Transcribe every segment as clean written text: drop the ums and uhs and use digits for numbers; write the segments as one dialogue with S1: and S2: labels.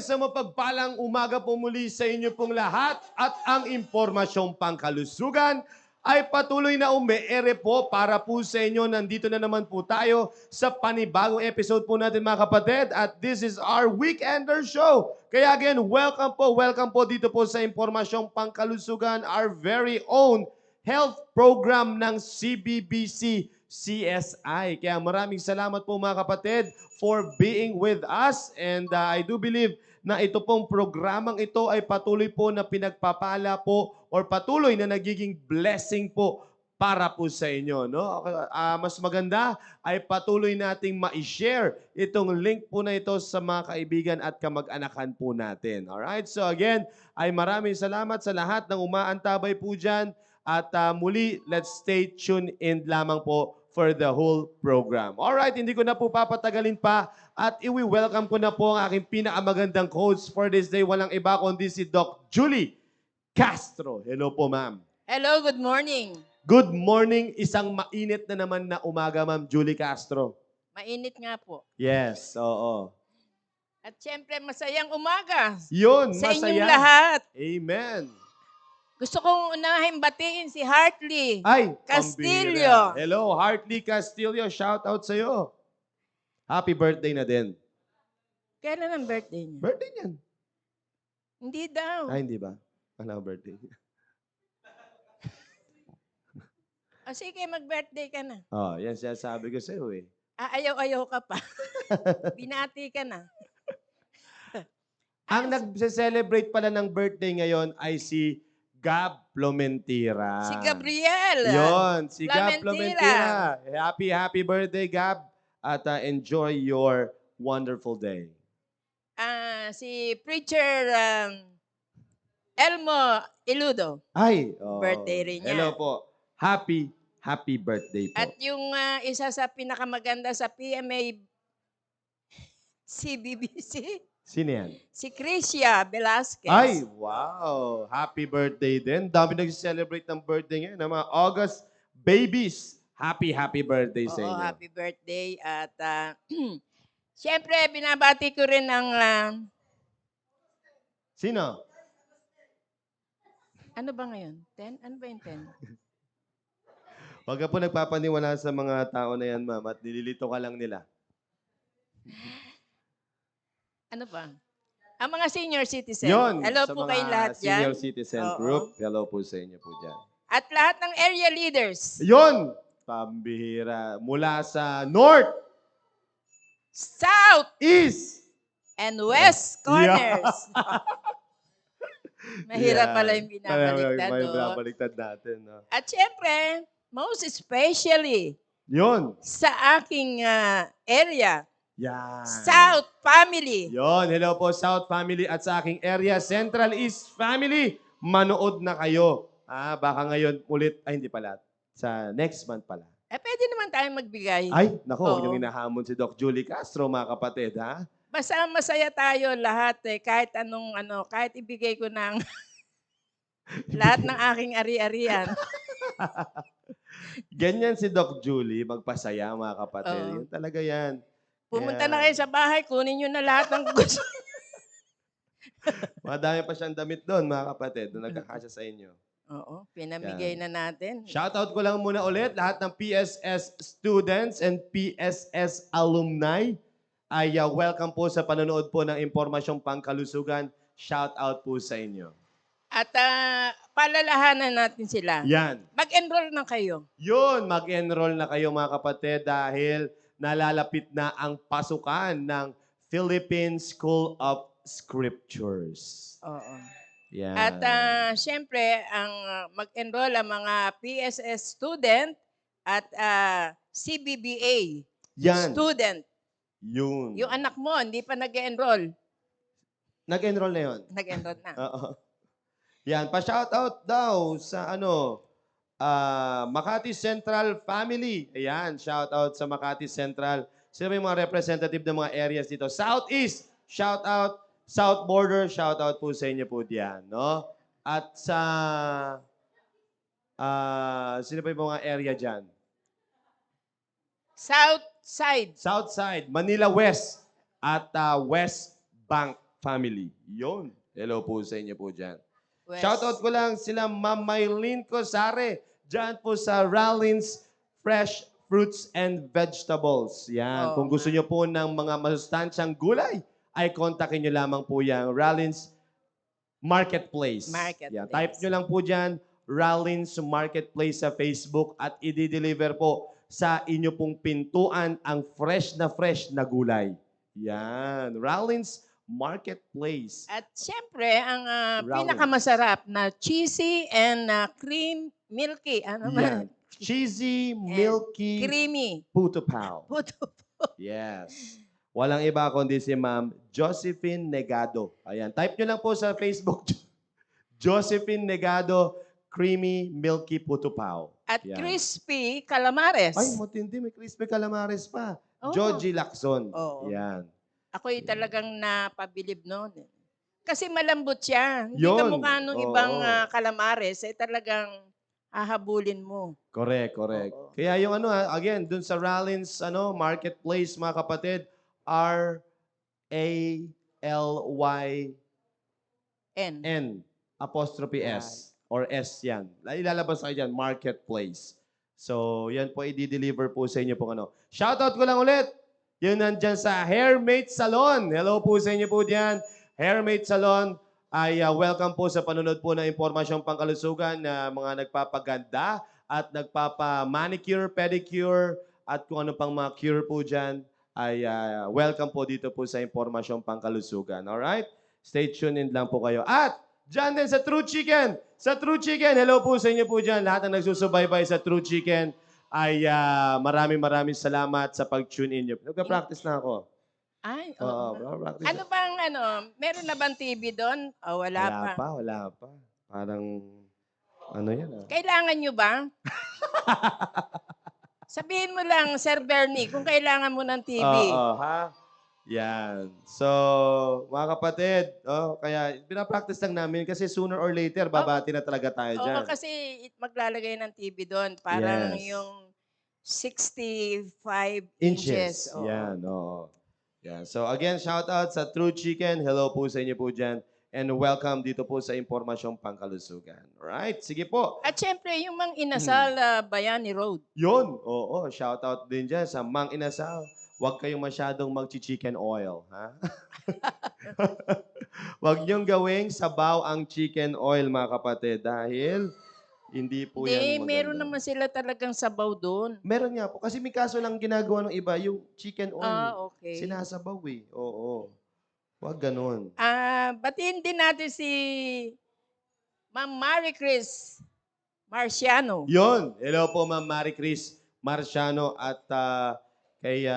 S1: isang mapagpalang umaga po muli sa inyo pong lahat at ang impormasyong pangkalusugan ay patuloy na umeere po para po sa inyo. Nandito na naman po tayo sa panibagong episode po natin mga kapatid at this is our Weekender Show. Kaya again, welcome po dito po sa impormasyong pangkalusugan, our very own health program ng CBBC CSI. Kaya maraming salamat po mga kapatid for being with us and I do believe na ito pong programang ito ay patuloy po na pinagpapala po or patuloy na nagiging blessing po para po sa inyo. No? Mas maganda ay patuloy nating ma-share itong link po na ito sa mga kaibigan at kamag-anakan po natin. Alright? So again, ay maraming salamat sa lahat ng umaantabay po dyan. At muli, let's stay tuned in lamang po for the whole program. Alright, hindi ko na po papatagalin pa at iwi-welcome ko na po ang aking pinakamagandang host for this day. Walang iba kundi si Doc Julie Castro. Hello po, ma'am.
S2: Hello, good morning.
S1: Good morning. Isang mainit na naman na umaga, ma'am Julie Castro.
S2: Mainit nga po.
S1: Yes, oo.
S2: At syempre, masayang umaga
S1: Yun,
S2: sa
S1: masaya.
S2: inyong lahat.
S1: Amen.
S2: Gusto kong unahin batiin si Hartley
S1: Ay,
S2: Castillo.
S1: pambihira. Hello, Hartley Castillo. Shout out sa'yo. Happy birthday na din.
S2: Kailan ang birthday niya?
S1: Birthday niyan.
S2: Hindi daw.
S1: Ay, hindi ba? Ano ang birthday?
S2: O sige, mag-birthday ka na.
S1: Oh, yan siya sabi ko sa'yo eh.
S2: Ayaw-ayaw ka pa. Binati ka na.
S1: Ang nag-celebrate pala ng birthday ngayon ay si Gab Plomentira.
S2: Si Gabriel.
S1: Yon, si Gab
S2: Plomentira.
S1: Plomentira. Happy birthday, Gab. At enjoy your wonderful day.
S2: Si Preacher Elmo Iludo.
S1: Ay,
S2: Birthday rin niya.
S1: Hello po. Happy birthday po.
S2: At yung isa sa pinakamaganda sa PMA CBBC,
S1: Sino yan?
S2: si Crisia Velasquez.
S1: Ay, wow. Happy birthday din. Dami nag-celebrate ng birthday ngayon. Ng mga August babies. Happy birthday sa
S2: Oo,
S1: inyo.
S2: happy birthday. At siyempre, binabati ko rin ang,
S1: Sino?
S2: ano ba ngayon? 10? Ano ba yung 10?
S1: Huwag ka po nagpapaniwala sa mga tao na yan, ma'am, at nililito ka lang nila.
S2: Ano ba? Ang mga senior citizen.
S1: Yun,
S2: Hello
S1: sa
S2: po
S1: mga
S2: kayong lahat dyan.
S1: senior citizen
S2: Oo.
S1: group. Hello po sa inyo po dyan.
S2: At lahat ng area leaders.
S1: Yun! Pambihira. Mula sa North,
S2: South
S1: East,
S2: and West corners. Mahirap
S1: Yeah.
S2: pala yung binabaliktad.
S1: May
S2: no?
S1: binabaliktad natin. No?
S2: At syempre, most especially
S1: Yun.
S2: sa aking area,
S1: Yan.
S2: South family.
S1: Yun. Hello po, South family at sa aking area, Central East family. Manood na kayo. Baka ngayon ulit, ay hindi pala. Sa next month pala.
S2: Pwede naman tayong magbigay.
S1: Ay, nako,
S2: Oo.
S1: yung inahamon si Doc Julie Castro, mga kapatid, ha?
S2: Basta masaya tayo lahat kahit kahit ibigay ko ng lahat ng aking ari-arian.
S1: Ganyan si Doc Julie, magpasaya, mga kapatid.
S2: Oo.
S1: Yun talaga yan.
S2: Pumunta
S1: Yan.
S2: na kayo sa bahay, kunin nyo na lahat ng gusto.
S1: Madami pa siyang damit doon, mga kapatid, na nagkakasya sa inyo.
S2: Oo, pinamigay na natin.
S1: Shoutout ko lang muna ulit lahat ng PSS students and PSS alumni ay welcome po sa panonood po ng Impormasyong Pangkalusugan. Shoutout po sa inyo.
S2: At palalahanan natin sila.
S1: Yan.
S2: Mag-enroll na kayo.
S1: Yun, mag-enroll na kayo mga kapatid dahil nalalapit na ang pasukan ng Philippine School of Scriptures.
S2: Oo.
S1: Yan.
S2: At siyempre, ang mag-enroll ang mga PSS student at CBBA
S1: Yan.
S2: student.
S1: Yun.
S2: Yung anak mo, hindi pa nag-enroll.
S1: Nag-enroll na yun.
S2: Nag-enroll na.
S1: Oo. Yan, pa-shoutout daw sa Makati Central Family. Ayan, shoutout sa Makati Central. Sino ba yung mga representative ng mga areas dito? Southeast, shoutout. South Border, shoutout po sa inyo po diyan, no? At sa sino pa yung mga area diyan?
S2: South side.
S1: South Side, Manila West at West Bank family. Yun. Hello po sa inyo po dyan.
S2: Wes.
S1: Shoutout ko lang sila Ma'am Maylene Cosare. Diyan po sa Rollins Fresh Fruits and Vegetables. Yan.
S2: Oo
S1: Kung gusto
S2: nga.
S1: nyo po ng mga masustansyang gulay, ay kontakin nyo lamang po yan. Rollins Marketplace.
S2: Marketplace.
S1: Yan. Type nyo lang po dyan, Rollins Marketplace sa Facebook at i-deliver po sa inyo pong pintuan ang fresh na gulay. Yan. Rollins Marketplace.
S2: At siyempre, ang
S1: Rollins.
S2: pinakamasarap na cheesy and cream milky. Ano
S1: Yan.
S2: man?
S1: Cheesy, milky,
S2: Creamy.
S1: puto pao.
S2: Puto.
S1: Yes. Walang iba kundi si Ma'am Josephine Negado. Ayan. Type nyo lang po sa Facebook. Josephine Negado, creamy, milky puto pao.
S2: At
S1: Yan.
S2: crispy calamares.
S1: Ay, matindi. May crispy calamares pa.
S2: Oo.
S1: Georgie Lacson.
S2: Oo.
S1: Yan.
S2: Ako'y talagang napabilib noon. Kasi malambot siya. Hindi
S1: Yun.
S2: kamukha nung
S1: Oo.
S2: ibang calamares. Talagang hahabulin mo.
S1: Correct.
S2: Oo.
S1: Kaya yung again, dun sa Rollins Marketplace, mga kapatid, RALYN
S2: N.
S1: apostrophe S or S yan. Ilalabas kayo dyan, Marketplace. So, yan po i-deliver po sa inyo po Shoutout ko lang ulit. Yun nandyan sa Hairmate Salon. Hello po sa inyo po dyan. Hairmate Salon ay welcome po sa panunod po ng impormasyong pangkalusugan na mga nagpapaganda at nagpapa-manicure, pedicure at kung ano pang mga cure po dyan ay welcome po dito po sa impormasyong pangkalusugan. Alright? Stay tuned in lang po kayo. At dyan din sa True Chicken. Sa True Chicken, hello po sa inyo po dyan. Lahat na nagsusubaybay sa True Chicken ay maraming salamat sa pag-tune in nyo. Nagka-practice na ako.
S2: Ay,
S1: Oo,
S2: oo.
S1: practice
S2: Ano bang meron na bang TV doon? O wala pa.
S1: Wala pa. Parang, yan
S2: Kailangan nyo ba? Sabihin mo lang, Sir Bernie, kung kailangan mo ng TV.
S1: Oo, ha? Yan. So, mga kapatid, kaya pinapractice lang namin kasi sooner or later, babati na talaga tayo
S2: Oo,
S1: dyan.
S2: kasi maglalagay ng TV doon. Parang
S1: Yes.
S2: yung 65
S1: Inches.
S2: Oo.
S1: Yan, oo. Yan. So again, shout out sa True Chicken. Hello po sa inyo po dyan. And welcome dito po sa Impormasyong Pangkalusugan. Alright, sige po.
S2: At syempre, yung Mang Inasal Bayani Road.
S1: Yun, oo. Shout out din dyan sa Mang Inasal. Huwag kayong masyadong mag-chicken oil, ha? Huwag niyong gawing sabaw ang chicken oil, mga kapatid. Dahil hindi po yan
S2: Hindi,
S1: maganda.
S2: meron naman sila talagang sabaw doon.
S1: Meron nga po. Kasi may kaso lang ginagawa ng iba, yung chicken oil.
S2: Okay.
S1: Sinasabaw eh. Oo. Huwag ganun.
S2: Batiin din natin si Ma'am Marie Chris Marciano.
S1: Yun. Hello po, Ma'am Marie Chris Marciano at kay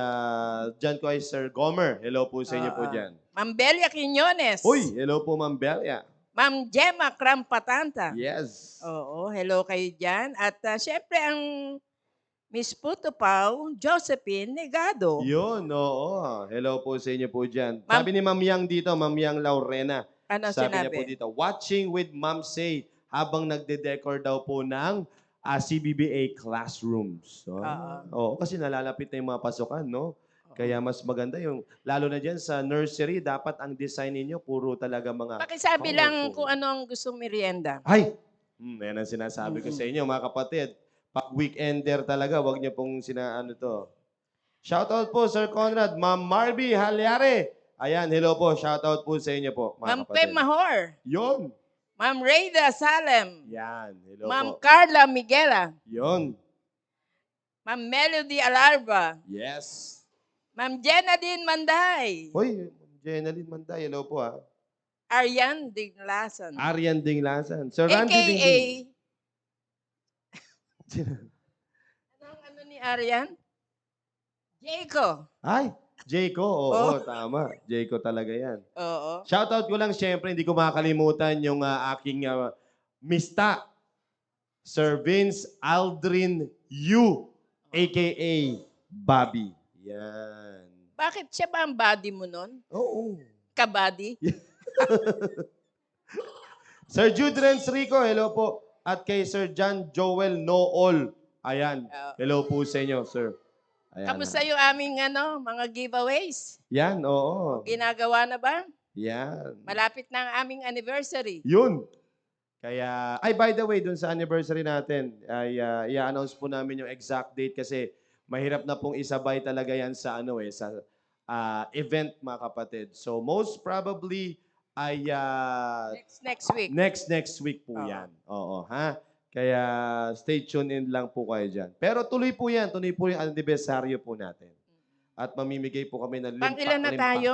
S1: dyan ko ay Sir Gomer. Hello po sa inyo po dyan.
S2: Ma'am Belia Quiñones.
S1: Uy, hello po, Ma'am Belia.
S2: Ma'am Gemma Krampatanta.
S1: Yes.
S2: Oo, hello kayo dyan. At syempre ang Miss Puto Pao, Josephine Negado.
S1: Yun, oo. Hello po sa inyo po dyan.
S2: Ma'am-
S1: Sabi ni Ma'am Yang dito, Ma'am Yang Laurena.
S2: Ano
S1: Sabi niya po
S2: sinabi?
S1: dito, watching with Ma'am Say habang nagde-decor daw po ng CBBA classrooms. Oo, kasi nalalapit na yung mga pasukan, no? Kaya mas maganda yung, lalo na dyan sa nursery, dapat ang design ninyo puro talaga mga
S2: Pakisabi lang
S1: colorful.
S2: kung ano ang gustong merienda.
S1: Ay! Yan ang sinasabi ko sa inyo, mga kapatid. Pag weekender talaga, wag niyo pong to. Shoutout po, Sir Conrad. Ma'am Marby Halyare. Ayan, hello po. Shoutout po sa inyo po, mga
S2: Ma'am
S1: kapatid.
S2: Pem Mahor.
S1: Yun.
S2: Ma'am Reyda Salem.
S1: Yan, hello
S2: Ma'am
S1: po.
S2: Carla Miguela.
S1: Yun.
S2: Ma'am Melody Alarba.
S1: Yes.
S2: Ma'am Jenadine Manday.
S1: Hoy, Jenaline Manday, hello po ha.
S2: Arian Diglasan.
S1: Arian Dinglasan. Sir Randy
S2: AKA...
S1: Dingding.
S2: ano ni Arian? Jayco.
S1: Ay, Jayco. Oo, tama. Jayco talaga yan.
S2: Oo.
S1: Shoutout ko lang, syempre, hindi ko makakalimutan yung aking mista, Sir Vince Aldrin Yu, a.k.a. Bobby. Yan.
S2: Bakit siya ba ang body mo nun?
S1: Oo.
S2: Kabady?
S1: Sir Jude Renz Rico, hello po. At kay Sir John Joel Nool. Ayan. Hello po sa inyo, sir. Ayan.
S2: Kamusta yung aming mga giveaways?
S1: Yan, oo.
S2: Ginagawa na ba?
S1: Yan.
S2: Malapit na ang aming anniversary.
S1: Yun. Kaya, ay by the way, dun sa anniversary natin, ay i-announce po namin yung exact date kasi mahirap na pong isabay talaga yan sa sa event mga kapatid. So most probably ay
S2: Next week.
S1: next week po
S2: Oo.
S1: yan. Oo, ha? Kaya stay tuned in lang po kayo dyan. Pero tuloy po yan, tuloy po yung anniversaryo po natin. At mamimigay po kami ng
S2: Pang ilan na
S1: limpak-limpak.
S2: tayo?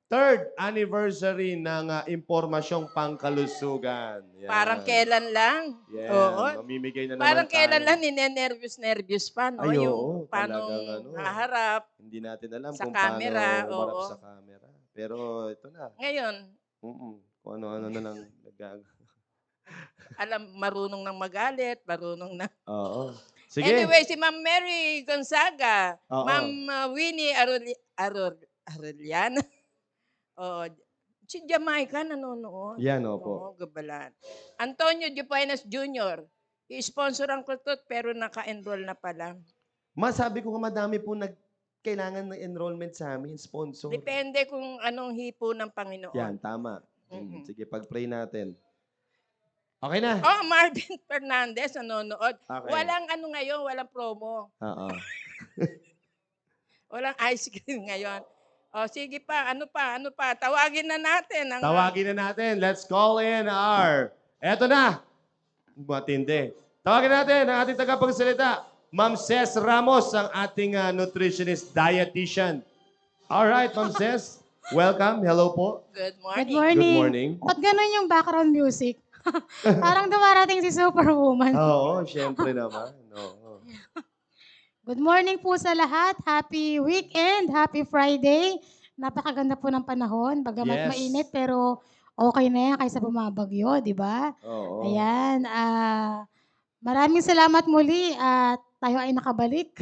S1: Third anniversary ng impormasyong pangkalusugan. Yan.
S2: Parang kailan lang.
S1: Yan.
S2: Oo.
S1: Mamimigay na naman
S2: Parang kailan
S1: tayo.
S2: lang ninenervyos-nervyos pa, no?
S1: Ay,
S2: Yung
S1: oo.
S2: paano
S1: Talagang
S2: haharap.
S1: Hindi natin alam
S2: Sa
S1: kung
S2: camera,
S1: paano umarap
S2: oo.
S1: sa camera. Pero ito na.
S2: Ngayon,
S1: Kung ano-ano na lang nagag...
S2: marunong nang magalit, marunong na.
S1: Oo. Sige.
S2: Anyway, si Ma'am Mary Gonzaga,
S1: Oo.
S2: Ma'am Winnie Arellana. Oo. Si Jamaica nanonood.
S1: Yan, opo.
S2: Oo, gabalan. Antonio Dupaines Jr. I-sponsoran ko to pero naka-enroll na pala.
S1: Masabi ko nga madami po kailangan ng enrollment sa amin, sponsor.
S2: Depende kung anong hipo ng Panginoon.
S1: Yan, tama.
S2: Mhm.
S1: Sige, pag-pray natin. Okay na?
S2: Oh, Marvin Fernandez nanonood.
S1: Okay.
S2: Walang ngayon, walang promo.
S1: Oo.
S2: Walang ice cream ngayon. O, sige pa, ano pa? Tawagin na natin.
S1: Tawagin na natin. Let's call in Eto na. Matindi. Tawagin natin ang ating tagapagsalita. Ma'am Ces Ramos, ang ating nutritionist, dietitian. Alright, Ma'am Ces. Welcome. Hello po.
S2: Good
S3: Good
S2: morning.
S3: morning.
S1: Good morning.
S3: Ba't ganun yung background music? Parang dumarating si Superwoman.
S1: Oo, syempre naman. Oo.
S3: Good morning po sa lahat. Happy weekend. Happy Friday. Napakaganda po ng panahon. Bagamat
S1: Yes.
S3: mainit, pero okay na yan kaysa bumabagyo, di ba?
S1: Oo.
S3: Ayan. Maraming salamat muli at tayo ay nakabalik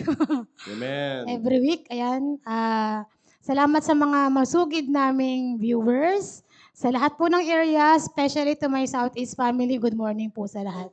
S1: Amen.
S3: every week. Ayan. Salamat sa mga masugid naming viewers. Sa lahat po ng area, especially to my Southeast family, good morning po sa lahat.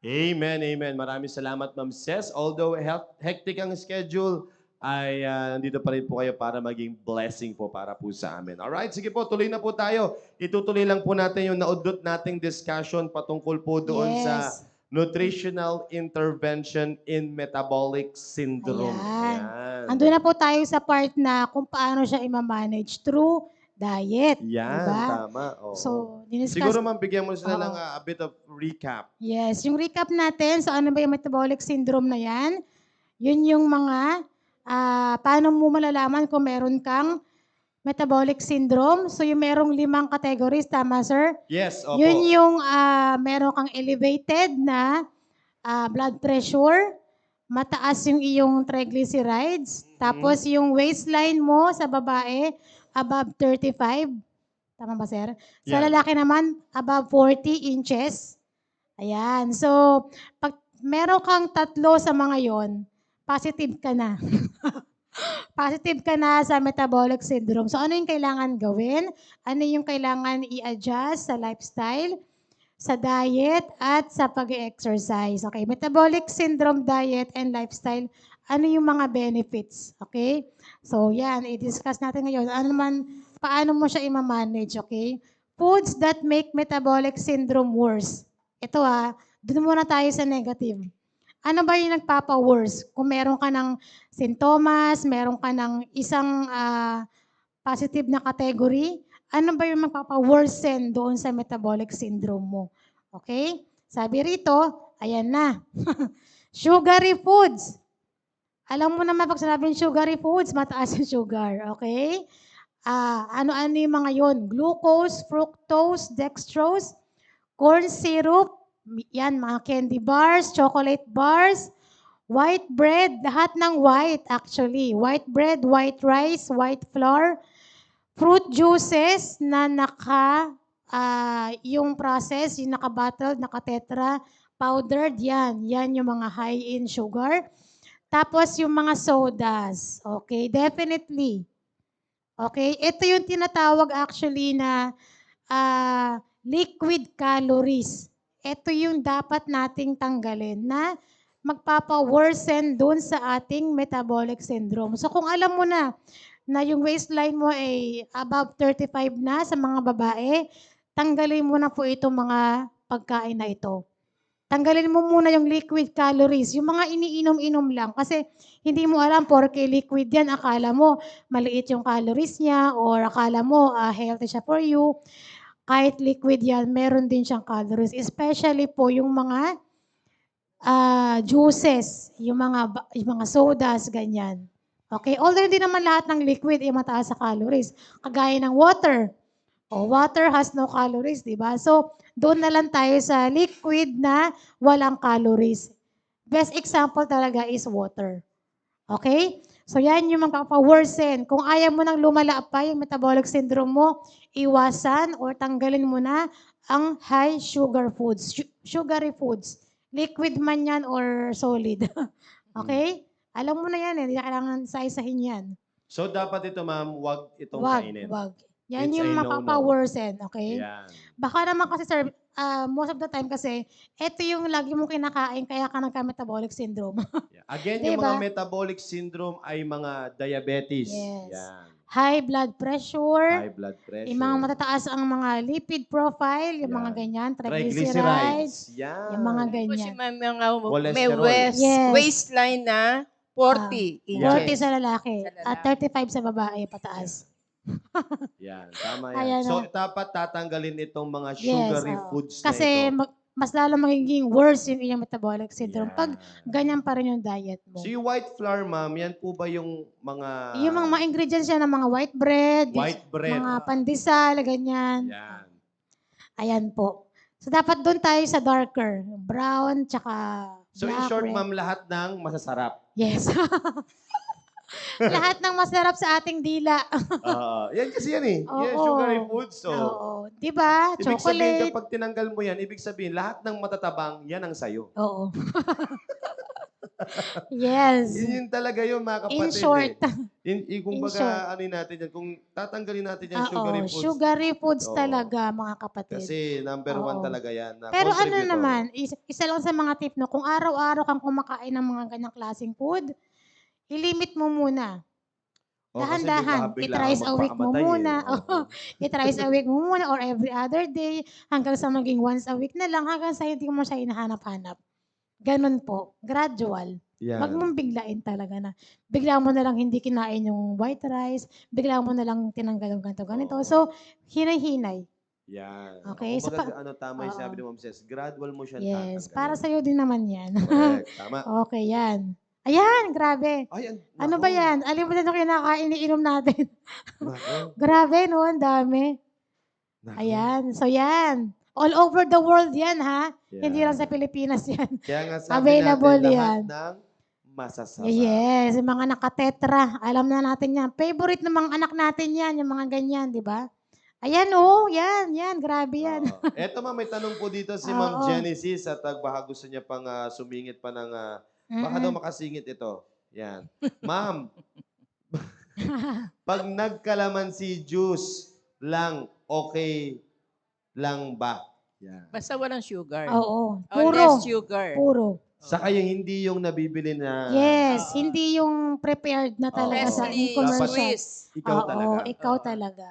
S1: Amen, amen. Maraming salamat, Ma'am Ces. Although hectic ang schedule, ay nandito pa rin po kayo para maging blessing po para po sa amin. Alright, sige po, tuloy na po tayo. Itutuloy lang po natin yung naudot nating discussion patungkol po doon sa
S3: Yes.
S1: nutritional intervention in metabolic syndrome.
S3: Ayan.
S1: Ayan.
S3: Andun na po tayo sa part na kung paano siya i-manage through diet.
S1: Yan,
S3: Diba?
S1: tama. Oo.
S3: So, diniscuss.
S1: Siguro ma'am, bigyan mo sila
S3: Oo.
S1: ng a bit of recap.
S3: Yes, yung recap natin, so ano ba yung metabolic syndrome na yan? Yun yung mga, paano mo malalaman kung meron kang metabolic syndrome? So, yung merong 5 categories, tama sir?
S1: Yes, opo.
S3: Yun yung meron kang elevated na blood pressure, mataas yung iyong triglycerides, tapos yung waistline mo sa babae, above 35. Tama ba, sir? Sa
S1: Yeah.
S3: lalaki naman, above 40 inches. Ayan. So, pag meron kang 3 sa mga yon, positive ka na. Positive ka na sa metabolic syndrome. So, ano yung kailangan gawin? Ano yung kailangan i-adjust sa lifestyle, sa diet, at sa pag-exercise? Okay, metabolic syndrome, diet, and lifestyle, ano yung mga benefits? Okay? So, yan, i-discuss natin ngayon. Paano mo siya i-manage, okay? Foods that make metabolic syndrome worse. Ito doon muna tayo sa negative. Ano ba yung nagpapa-worse? Kung meron ka ng sintomas, meron ka ng isang positive na category, ano ba yung magpapa-worsen doon sa metabolic syndrome mo? Okay? Sabi rito, ayan na. Sugary foods. Alam mo naman pag sinabing sugary foods, mataas yung sugar. Okay? Ano-ano yung mga yon? Glucose, fructose, dextrose, corn syrup, yan, mga candy bars, chocolate bars, white bread, lahat ng white actually. White bread, white rice, white flour, fruit juices na yung process, yung naka-bottled, naka-tetra, powdered, yan. Yan yung mga high in sugar. Tapos yung mga sodas. Okay, definitely. Okay, ito yung tinatawag actually na liquid calories. Ito yung dapat nating tanggalin na magpapa-worsen dun sa ating metabolic syndrome. So kung alam mo na na yung waistline mo ay above 35 na sa mga babae, tanggalin mo na po itong mga pagkain na ito. Tanggalin mo muna yung liquid calories, yung mga iniinom-inom lang. Kasi hindi mo alam, porke liquid yan, akala mo maliit yung calories niya or akala mo healthy siya for you. Kahit liquid yan, meron din siyang calories. Especially po yung mga juices, yung mga sodas, ganyan. Okay? Although hindi naman lahat ng liquid ay mataas sa calories. Kagaya ng water. Water has no calories, di ba? So, doon na lang tayo sa liquid na walang calories. Best example talaga is water. Okay? So, yan yung magpapa-worsen. Kung ayaw mo nang lumala pa yung metabolic syndrome mo, iwasan or tanggalin mo na ang high sugar foods, sugary foods. Liquid man yan or solid. Okay? Alam mo na yan eh, hindi na kailangan isa-isahin yan.
S1: So, dapat ito, ma'am, wag itong
S3: Wag,
S1: kainin.
S3: wag. Yan
S1: It's
S3: yung
S1: a no-no.
S3: mapapa-worsen, okay?
S1: Yan.
S3: Baka naman kasi sir, most of the time kasi, ito yung lagi mong kinakain kaya ka nagka-metabolic syndrome.
S1: Yeah. Again, yung
S3: Diba?
S1: mga metabolic syndrome ay mga diabetes.
S3: Yes.
S1: Yan.
S3: High blood pressure,
S1: High blood pressure.
S3: yung mga matataas ang mga lipid profile, yung mga
S1: Yan.
S3: ganyan,
S1: Triglycerides.
S3: triglycerides,
S1: Yan.
S3: yung mga
S2: Kasi
S3: ganyan.
S2: may mga
S1: Cholesterol.
S3: Yes.
S2: waistline na 40
S3: 40
S2: inches.
S3: sa lalaki,
S2: Sa lalaki.
S3: at 35 sa babae, pataas.
S1: Yan. Tama yan.
S3: Ayan
S1: So,
S3: na.
S1: dapat tatanggalin itong mga
S3: Yes,
S1: sugary
S3: oo.
S1: foods
S3: Kasi
S1: na ito.
S3: mas lalo magiging worse yung iyong metabolic syndrome
S1: Yan.
S3: pag ganyan pa rin yung diet mo.
S1: So, yung white flour, ma'am, yan po ba yung mga...
S3: Yung mga ingredients yan ng mga white bread,
S1: white bread.
S3: mga pandesal, ganyan.
S1: Yan.
S3: Ayan po. So, dapat doon tayo sa darker. Brown, tsaka
S1: So, in
S3: black,
S1: short,
S3: red.
S1: ma'am, lahat ng masasarap.
S3: Yes. Lahat ng masarap sa ating dila.
S1: Yan kasi yan eh. Yan,
S3: Oo.
S1: sugary foods. So,
S3: Oo. Diba?
S1: ibig sabihin,
S3: Chocolate.
S1: kapag tinanggal mo yan, ibig sabihin, lahat ng matatabang, yan ang sayo.
S3: Oo. Yes.
S1: Yun talaga yun, mga kapatid.
S3: In short.
S1: Kumbaga,
S3: short.
S1: ano yun natin yan, kung tatanggalin natin yung sugary
S3: Oo.
S1: foods,
S3: Sugary foods
S1: Oo.
S3: talaga, mga kapatid.
S1: kasi number one
S3: Oo.
S1: talaga yan. Na
S3: Pero ano
S1: contributor.
S3: naman, isa lang sa mga tip, no, kung araw-araw kang kumakain ng mga ganyang klaseng food, ilimit mo muna.
S1: Kasi
S3: Dahan-dahan.
S1: baka bigla
S3: I-thrice
S1: kang
S3: a week mo
S1: magpakamatay
S3: muna.
S1: eh. Oo.
S3: I-thrice a week mo muna or every other day hanggang sa maging once a week na lang hanggang sa hindi mo siya hinahanap-hanap. Ganun po. Gradual.
S1: Yan.
S3: Wag mong biglain talaga na. Bigla mo na lang hindi kinain yung white rice, bigla mo na lang tinanggal yung ganito.
S1: Oo.
S3: So, hinay-hinay.
S1: Yan.
S3: Okay, so
S1: Kumbaga, tama yung
S3: Oo.
S1: sabi ni Ma'am Ces, gradual mo siyang
S3: Yes,
S1: tatanggalin.
S3: para sa'yo din naman yan.
S1: Correct. Tama.
S3: Okay, yan. Ayan, grabe.
S1: Ay,
S3: Ano ba yan? Alam mo na yung kinakain, iniinom natin.
S1: Nako.
S3: Grabe, no? Ang dami.
S1: Nako.
S3: Ayan. So, yan. All over the world yan, ha?
S1: Yan.
S3: Hindi lang sa Pilipinas yan.
S1: Kaya nga sabi
S3: Available
S1: natin,
S3: yan.
S1: lahat ng masasarap.
S3: Yes, yung mga nakatetra. Alam na natin yan. Favorite ng mga anak natin yan, yung mga ganyan, di ba? Ayan, oh. Yan. Grabe yan.
S1: Oo. Eto ma'am, may tanong po dito si Ma'am
S3: Oo.
S1: Genesis at baka gusto niya pang sumingit pa ng... baka daw makasingit ito. Yan. Ma'am, pag nagkalamansi juice lang, okay lang ba? Yan.
S2: Basta walang sugar.
S3: Oo.
S2: Or
S3: Puro.
S2: less sugar.
S3: Puro.
S1: Saka yung hindi yung nabibili na...
S3: Yes, hindi yung prepared na talaga sa
S2: Freshly
S3: commercial.
S2: squeezed.
S1: Ikaw
S3: Oo,
S1: talaga.
S3: ikaw
S2: Oo.
S3: talaga.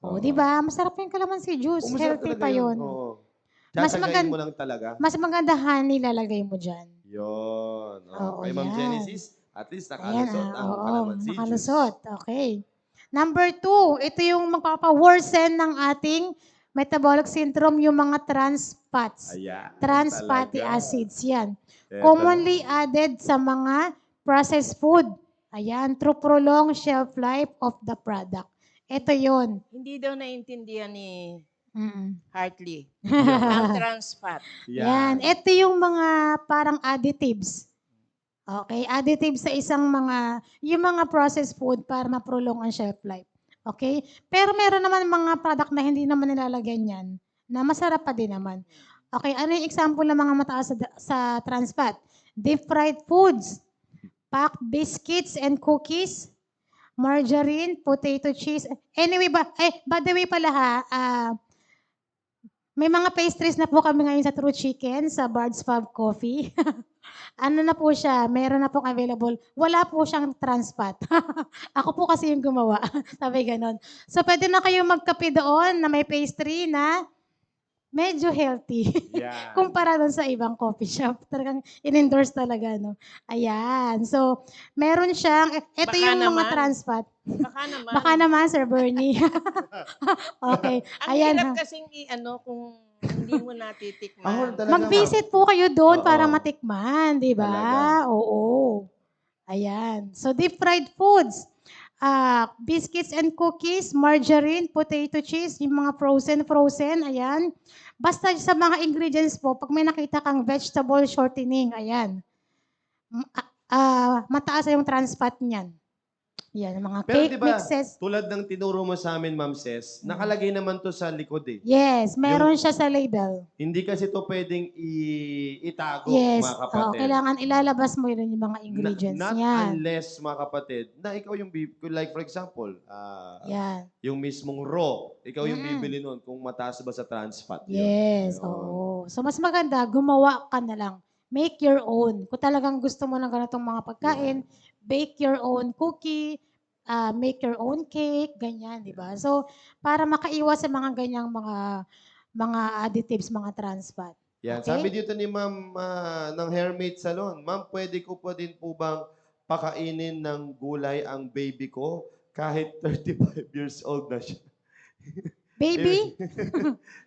S1: Oo.
S3: O, di ba? Masarap yung calamansi juice.
S1: Oh, masarap
S3: Healthy
S1: talaga
S3: pa yun.
S1: Oo.
S3: Mas
S1: Tsatagain mo lang talaga.
S3: Mas maganda honey lalagay mo dyan.
S1: Yun.
S3: Oo,
S1: Kay Ma'am
S3: yan.
S1: Genesis, at least
S3: Ayan,
S1: nakalusot ang
S3: oo,
S1: calamansi juice.
S3: nakalusot. Okay. Number 2, ito yung magpapa-worsen ng ating metabolic syndrome, yung mga trans fats.
S1: Ayan.
S3: Trans fatty
S1: talaga.
S3: acids, yan.
S1: Eto.
S3: Commonly added sa mga processed food. Ayan, to prolong shelf life of the product. Ito yon.
S2: Hindi daw naintindihan ni
S3: Mm.
S2: Hartley. Ang trans fat.
S3: Yan. Ito yung mga parang additives. Okay, additives sa yung mga processed food para ma-prolong ang shelf life. Okay? Pero meron naman mga product na hindi naman nilalagyan yan, na masarap pa din naman. Okay, ano yung example ng mga mataas sa trans fat? Deep fried foods, packed biscuits and cookies, margarine, potato cheese. Anyway, by the way pala ha, May mga pastries na po kami ngayon sa True Chicken, sa Bard's Pub Coffee. Ano na po siya, meron na pong available. Wala po siyang trans fat. Ako po kasi yung gumawa. Sabi gano'n. So, pwede na kayong magkape doon na may pastry na medyo healthy.
S1: Yan.
S3: Kumpara doon sa ibang coffee shop. Talagang in-endorse talaga, no? Ayan. So, meron siyang, ito
S2: Baka
S3: yung mga
S2: naman.
S3: trans fat.
S2: Baka naman.
S3: Baka naman, Sir Bernie. Okay.
S2: Ang
S3: Ayan.
S2: hirap
S3: Ha.
S2: kasing kung hindi mo
S1: Ako
S2: natitikman.
S1: talaga,
S3: Mag-visit po kayo doon
S1: Oo.
S3: para matikman, di ba?
S1: Talaga.
S3: Oo. Ayan. So, deep fried foods. Biscuits and cookies, margarine, potato cheese, yung mga frozen, ayan. Basta sa mga ingredients po, pag may nakita kang vegetable shortening, ayan. Mataas yung trans fat niyan. Yan, mga
S1: Pero
S3: cake
S1: di ba,
S3: mixes.
S1: tulad ng tinuro mo sa amin, Ma'am Ses, nakalagay naman to sa likod eh.
S3: Yes, meron siya sa label.
S1: Hindi kasi to pwedeng itago,
S3: Yes,
S1: mga kapatid.
S3: kailangan ilalabas mo yun yung mga ingredients.
S1: Not
S3: Yan.
S1: unless, mga kapatid, na ikaw yung, like for example,
S3: Yan.
S1: yung mismong raw, ikaw yung
S3: Mm.
S1: bibili nun kung mataas ba sa trans fat yun.
S3: Yes,
S1: Yun.
S3: oo. So, mas maganda, gumawa ka na lang. Make your own. Kung talagang gusto mo ng ganitong mga pagkain, bake your own cookie, make your own cake, ganyan, di ba? So, para makaiwas sa mga ganyang mga additives, mga trans fat.
S1: Yan.
S3: Okay?
S1: Sabi dito ni Ma'am ng Hairmate Salon, Ma'am, pwede ko pa din po bang pakainin ng gulay ang baby ko kahit 35 years old na siya?
S3: Baby,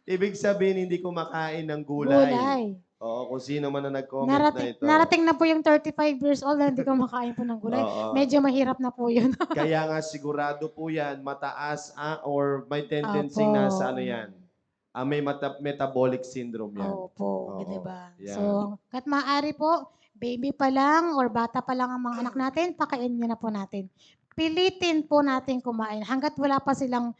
S1: Ibig sabihin, hindi ko makain ng gulay.
S3: gulay.
S1: Oo, kung sino man na nag-comment na ito.
S3: Narating na po yung 35 years old na hindi ko makain po ng gulay.
S1: Oo.
S3: Medyo mahirap na po yun.
S1: Kaya nga sigurado po yan, mataas or may tendency
S3: Opo.
S1: na sa ano yan. May metabolic syndrome yan.
S3: Opo,
S1: Oo,
S3: di ba?
S1: yan.
S3: So, kat maaari po, baby pa lang or bata pa lang ang mga anak natin, pakainin na po natin. Pilitin po natin kumain hanggat wala pa silang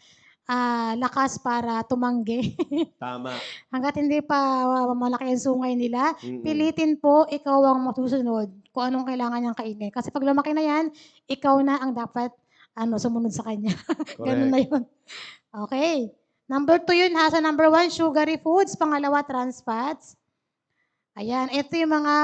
S3: lakas para tumanggi.
S1: Tama.
S3: Hanggat hindi pa malaki ang sungay nila,
S1: Mm-mm.
S3: pilitin po ikaw ang masusunod kung anong kailangan niyang kainin. Kasi pag lumaki na yan, ikaw na ang dapat sumunod sa kanya. Ganun na yun. Okay. Number 2 yun ha. Sa number 1, sugary foods. Pangalawa, trans fats. Ayan. Ito yung mga